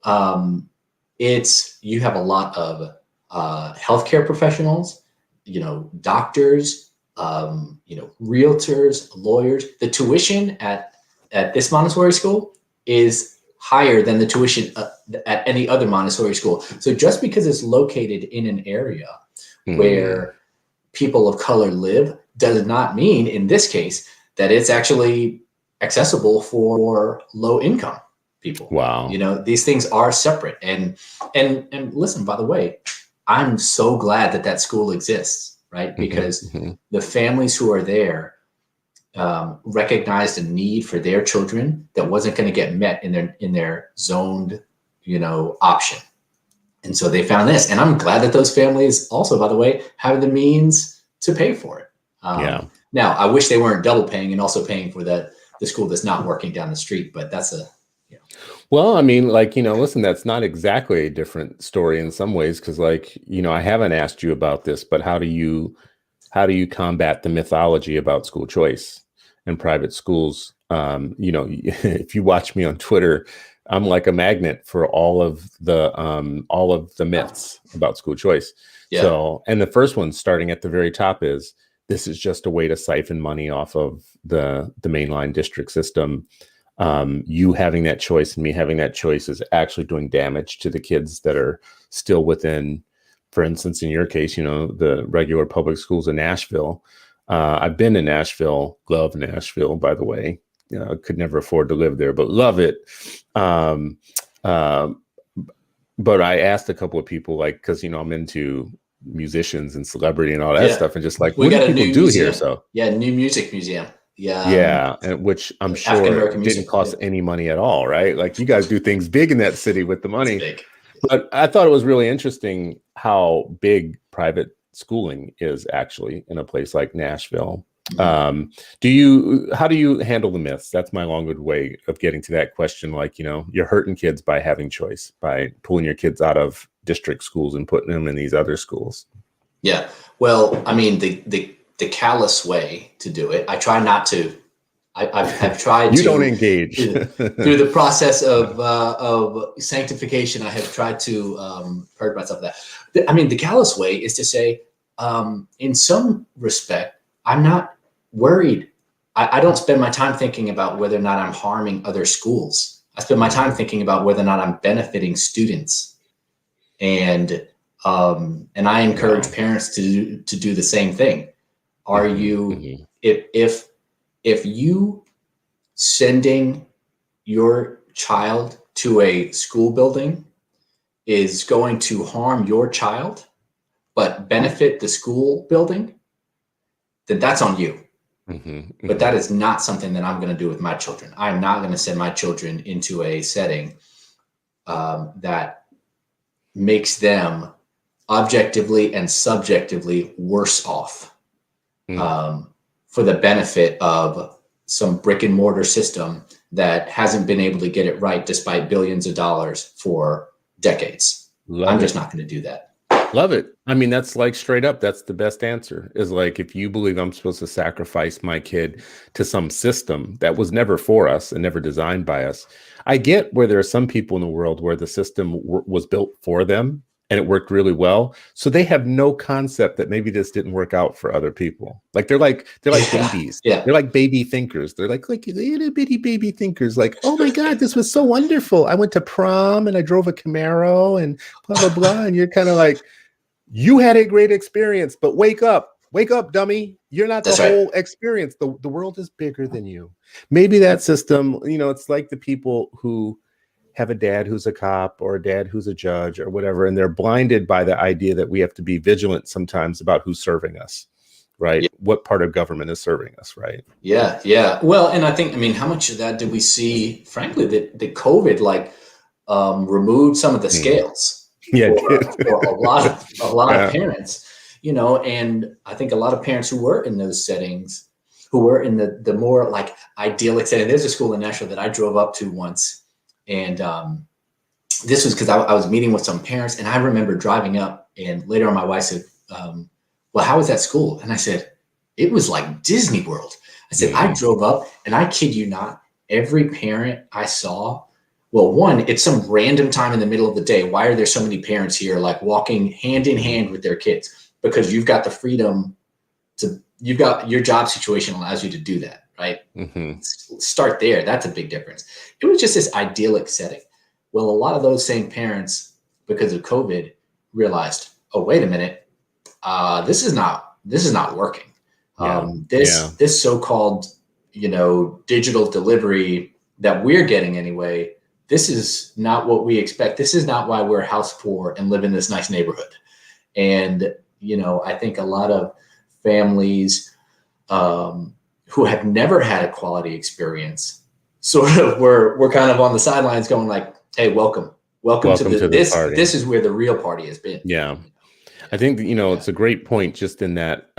you have a lot of healthcare professionals, doctors, realtors, lawyers. The tuition at this Montessori school is higher than the tuition at any other Montessori school. So just because it's located in an area where people of color live does not mean, in this case, that it's actually accessible for low income people. Wow. These things are separate. And listen, by the way, I'm so glad that school exists, right? Because the families who are there recognized a need for their children that wasn't going to get met in their zoned, option. And so they found this, and I'm glad that those families also, by the way, have the means to pay for it. Now, I wish they weren't double paying and also paying for the school that's not working down the street, but that's Well, I mean, listen, that's not exactly a different story in some ways, because I haven't asked you about this, but how do you combat the mythology about school choice and private schools? If you watch me on Twitter, I'm like a magnet for all of the myths about school choice. Yeah. So, and the first one, starting at the very top, is this is just a way to siphon money off of the mainline district system. You having that choice and me having that choice is actually doing damage to the kids that are still within, for instance, in your case, the regular public schools in Nashville. I've been in Nashville, love Nashville, by the way. Could never afford to live there, but love it. But I asked a couple of people, because, I'm into musicians and celebrity and all that stuff, and just what do people do here? So new music museum. Yeah, and which I'm sure didn't cost any money at all, right? You guys do things big in that city with the money. Big. But I thought it was really interesting how big private schooling is actually in a place like Nashville. How do you handle the myths? That's my long-winded way of getting to that question. You're hurting kids by having choice, by pulling your kids out of district schools and putting them in these other schools. Yeah. Well, I mean, the callous way to do it. I try not to. I've tried. You don't engage through the process of sanctification. I have tried to purge myself of that. I mean, the callous way is to say, in some respect, I'm not worried. I don't spend my time thinking about whether or not I'm harming other schools. I spend my time thinking about whether or not I'm benefiting students, and I encourage parents to do the same thing. Are you, if you sending your child to a school building is going to harm your child, but benefit the school building, then that's on you. But that is not something that I'm going to do with my children. I'm not going to send my children into a setting that makes them objectively and subjectively worse off. For the benefit of some brick and mortar system that hasn't been able to get it right despite billions of dollars for decades. I'm just not going to do that. Love it. I mean, that's straight up, that's the best answer, is if you believe I'm supposed to sacrifice my kid to some system that was never for us and never designed by us. I get where there are some people in the world where the system was built for them and it worked really well. So they have no concept that maybe this didn't work out for other people. They're like babies. Yeah. They're like baby thinkers. They're like little bitty baby thinkers. Oh my God, this was so wonderful. I went to prom and I drove a Camaro and blah, blah, blah. And you're kind of you had a great experience, but wake up, dummy. You're not the whole experience. The world is bigger than you. Maybe that system, it's like the people who have a dad who's a cop or a dad who's a judge or whatever, and they're blinded by the idea that we have to be vigilant sometimes about who's serving us, right? Yeah. What part of government is serving us, right? Yeah. Well, and I think, how much of that did we see, frankly, that COVID removed some of the scales for a lot of parents, And I think a lot of parents who were in those settings, who were in the more like idyllic setting. There's a school in Nashville that I drove up to once, and this was because I was meeting with some parents, and I remember driving up, and later on my wife said, well, how was that school? And I said, it was like Disney World. I said, I drove up, and I kid you not, every parent I saw, well, one, it's some random time in the middle of the day. Why are there so many parents here like walking hand in hand with their kids? Because you've got the freedom you've got your job situation allows you to do that, right? Start there. That's a big difference. It was just this idyllic setting. Well, a lot of those same parents, because of COVID, realized, oh, wait a minute, this is not working. This so-called, digital delivery that we're getting anyway, this is not what we expect. This is not why we're house poor and live in this nice neighborhood. And, I think a lot of families who have never had a quality experience sort of we're kind of on the sidelines going like, hey, welcome to this party. This is where the real party has been. Yeah. I think, it's a great point just in that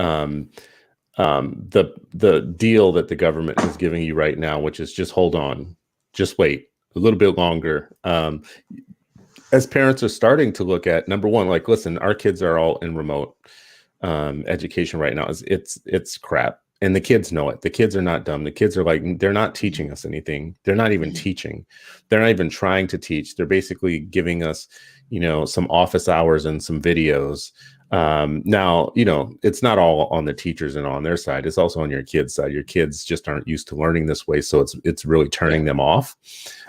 the deal that the government is giving you right now, which is just hold on, just wait a little bit longer. As parents are starting to look at, number one, like, listen, our kids are all in remote education right now. It's crap. And the kids know it. The kids are not dumb. The kids are like, they're not teaching us anything. They're not even teaching. They're not even trying to teach. They're basically giving us, some office hours and some videos. Now, it's not all on the teachers and on their side. It's also on your kids' side. Your kids just aren't used to learning this way. So it's really turning them off.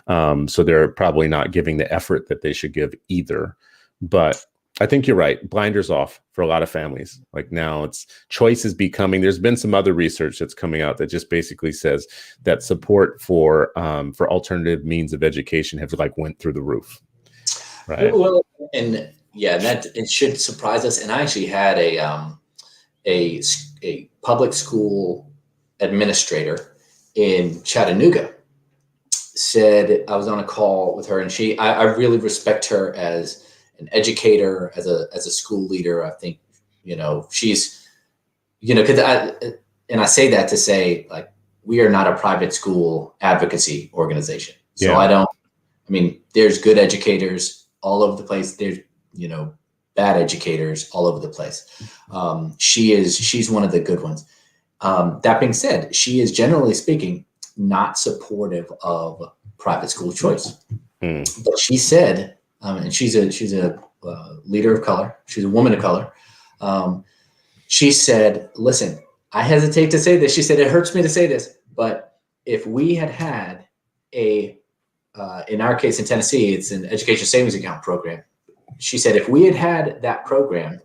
So they're probably not giving the effort that they should give either. But I think you're right. Blinders off for a lot of families. Like now it's choice is becoming, there's been some other research that's coming out that just basically says that support for alternative means of education have like went through the roof. Right. Well, and yeah, that it should surprise us. And I actually had a public school administrator in Chattanooga said, I was on a call with her, and I really respect her as an educator, as a school leader. I think, she's, because I say that to say, like, we are not a private school advocacy organization. So there's good educators all over the place. There's, bad educators all over the place. She's one of the good ones. That being said, she is generally speaking not supportive of private school choice. But she said, and she's a leader of color. She's a woman of color. She said, listen, I hesitate to say this. She said, it hurts me to say this, but if we had in our case in Tennessee, it's an education savings account program. She said, if we had that program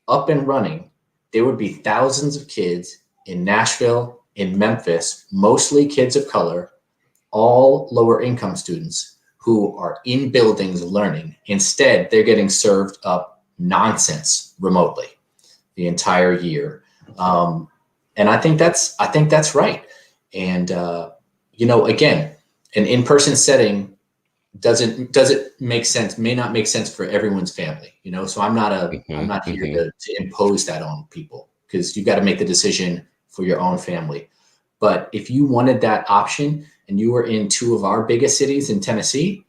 up and running, there would be thousands of kids in Nashville, in Memphis, mostly kids of color, all lower income students who are in buildings learning. Instead, they're getting served up nonsense remotely the entire year. And I think that's right. And, again, an in-person setting doesn't make sense, may not make sense for everyone's family, so I'm not here to impose that on people, because you've got to make the decision for your own family. But if you wanted that option and you were in two of our biggest cities in Tennessee,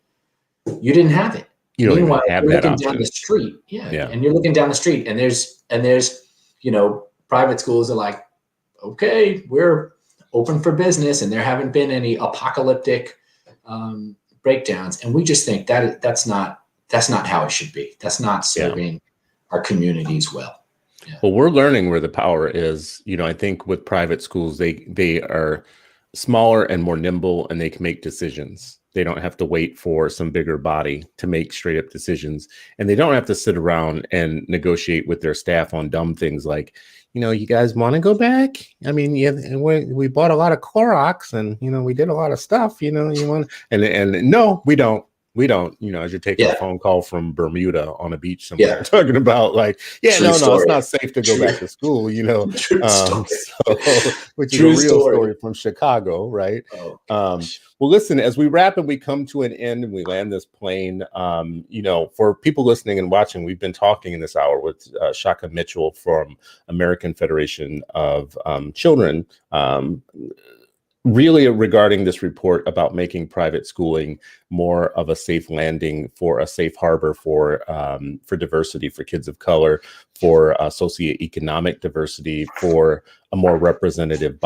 you didn't have it. Meanwhile, you're looking down the street. Yeah. And you're looking down the street, and there's private schools are like, okay, we're open for business, and there haven't been any apocalyptic breakdowns. And we just think that that's not how it should be. That's not serving our communities well. Yeah. Well, we're learning where the power is. I think with private schools, they are smaller and more nimble, and they can make decisions. They don't have to wait for some bigger body to make straight up decisions. And they don't have to sit around and negotiate with their staff on dumb things like, you guys want to go back? I mean, we bought a lot of Clorox, and, we did a lot of stuff, you want, and no, we don't. We don't, as you're taking a Yeah, phone call from Bermuda on a beach somewhere, yeah, talking about like, yeah, true no, it's story. not safe to go True, back to school, true story. so which is a True real story. story from Chicago, right? Oh Um, gosh. well, listen, as we wrap and we come to an end and we land this plane, for people listening and watching, we've been talking in this hour with Shaka Mitchell from American Federation of Children. Really regarding this report about making private schooling more of a safe landing, for a safe harbor for diversity, for kids of color, for socioeconomic diversity, for a more representative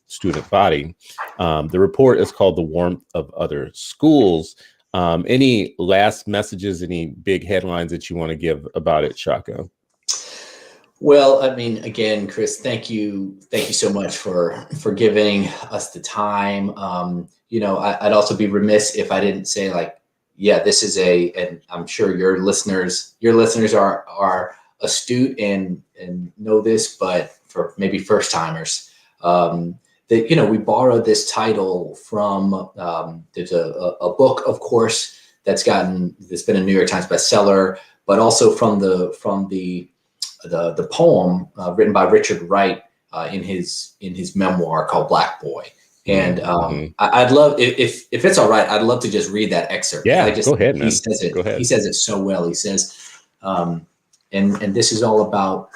student body. The report is called "The Warmth of Other Schools." Any last messages, any big headlines that you want to give about it, Shaka? Well, I mean, again, Chris, thank you so much for giving us the time. I'd also be remiss if I didn't say, like, yeah, this is and I'm sure your listeners are astute and know this, but for maybe first timers, that we borrowed this title from there's a book, of course, that's been a New York Times bestseller, but also from the poem written by Richard Wright in his memoir called Black Boy. And Mm-hmm. I'd love, if it's all right, I'd love to just read that excerpt, because I Yeah, just go ahead, he man. says Go it he ahead. says it so well. He says, and this is all about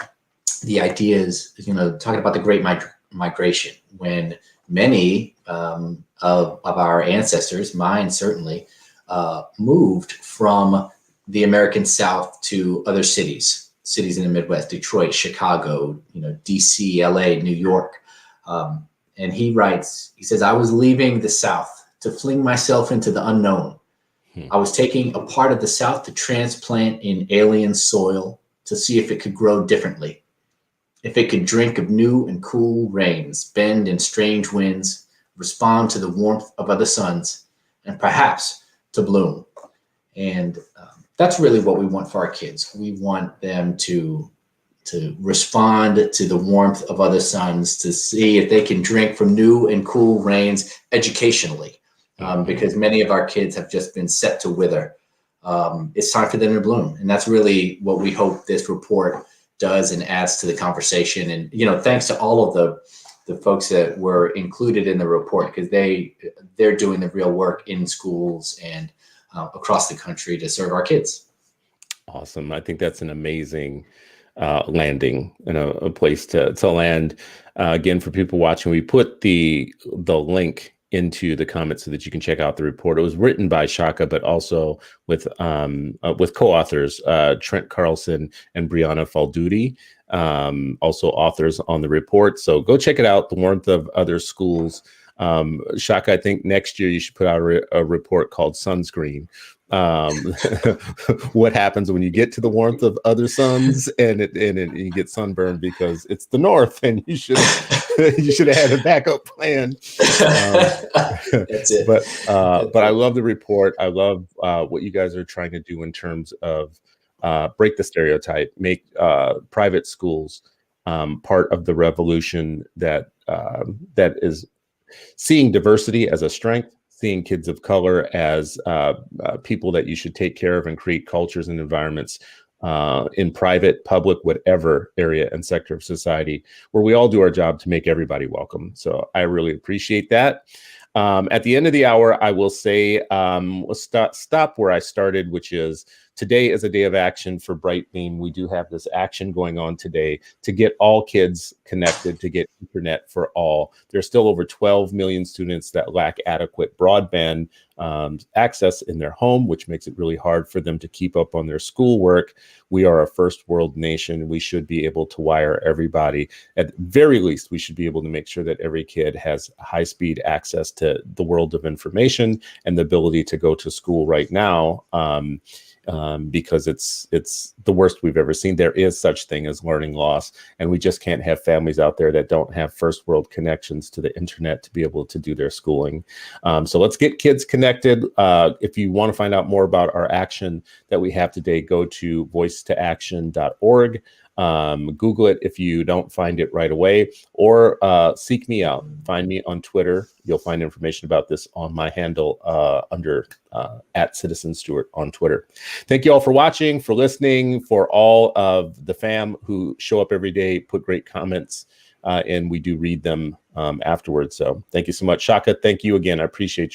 the ideas, talking about the Great Migration, when many of our ancestors, mine certainly, moved from the American South to other cities in the Midwest: Detroit, Chicago, DC, LA, New York. And he says, I was leaving the South to fling myself into the unknown. Hmm. I was taking a part of the South to transplant in alien soil to see if it could grow differently, if it could drink of new and cool rains, bend in strange winds, respond to the warmth of other suns, and perhaps to bloom. And that's really what we want for our kids. We want them to respond to the warmth of other suns, to see if they can drink from new and cool rains educationally, because many of our kids have just been set to wither. It's time for them to bloom, and that's really what we hope this report does and adds to the conversation. And thanks to all of the folks that were included in the report, because they're doing the real work in schools and across the country to serve our kids. Awesome. I think that's an amazing landing and a place to land. Again, for people watching, we put the link into the comments so that you can check out the report. It was written by Shaka, but also with co-authors Trent Carlson and Brianna Falduti, also authors on the report. So go check it out. The Warmth of Other Schools. Shaka, I think next year you should put out a report called Sunscreen. What happens when you get to the warmth of other suns and you get sunburned, because it's the north, and you should have had a backup plan. That's it. But I love the report. I love what you guys are trying to do in terms of break the stereotype, make private schools part of the revolution that is seeing diversity as a strength, seeing kids of color as people that you should take care of and create cultures and environments in private, public, whatever area and sector of society, where we all do our job to make everybody welcome. So I really appreciate that. At the end of the hour, I will say, we'll stop where I started, which is today is a day of action for Brightbeam. We do have this action going on today to get all kids connected, to get internet for all. There's still over 12 million students that lack adequate broadband access in their home, which makes it really hard for them to keep up on their schoolwork. We are a first world nation. We should be able to wire everybody. At the very least, we should be able to make sure that every kid has high-speed access to the world of information and the ability to go to school right now. Because it's the worst we've ever seen. There is such thing as learning loss, and we just can't have families out there that don't have first world connections to the internet to be able to do their schooling. So let's get kids connected. If you want to find out more about our action that we have today, go to voicetoaction.org. Google it if you don't find it right away, or seek me out. Find me on Twitter. You'll find information about this on my handle under @Citizen Stewart on Twitter. Thank you all for watching, for listening, for all of the fam who show up every day, put great comments, and we do read them afterwards. So thank you so much. Shaka, thank you again. I appreciate you.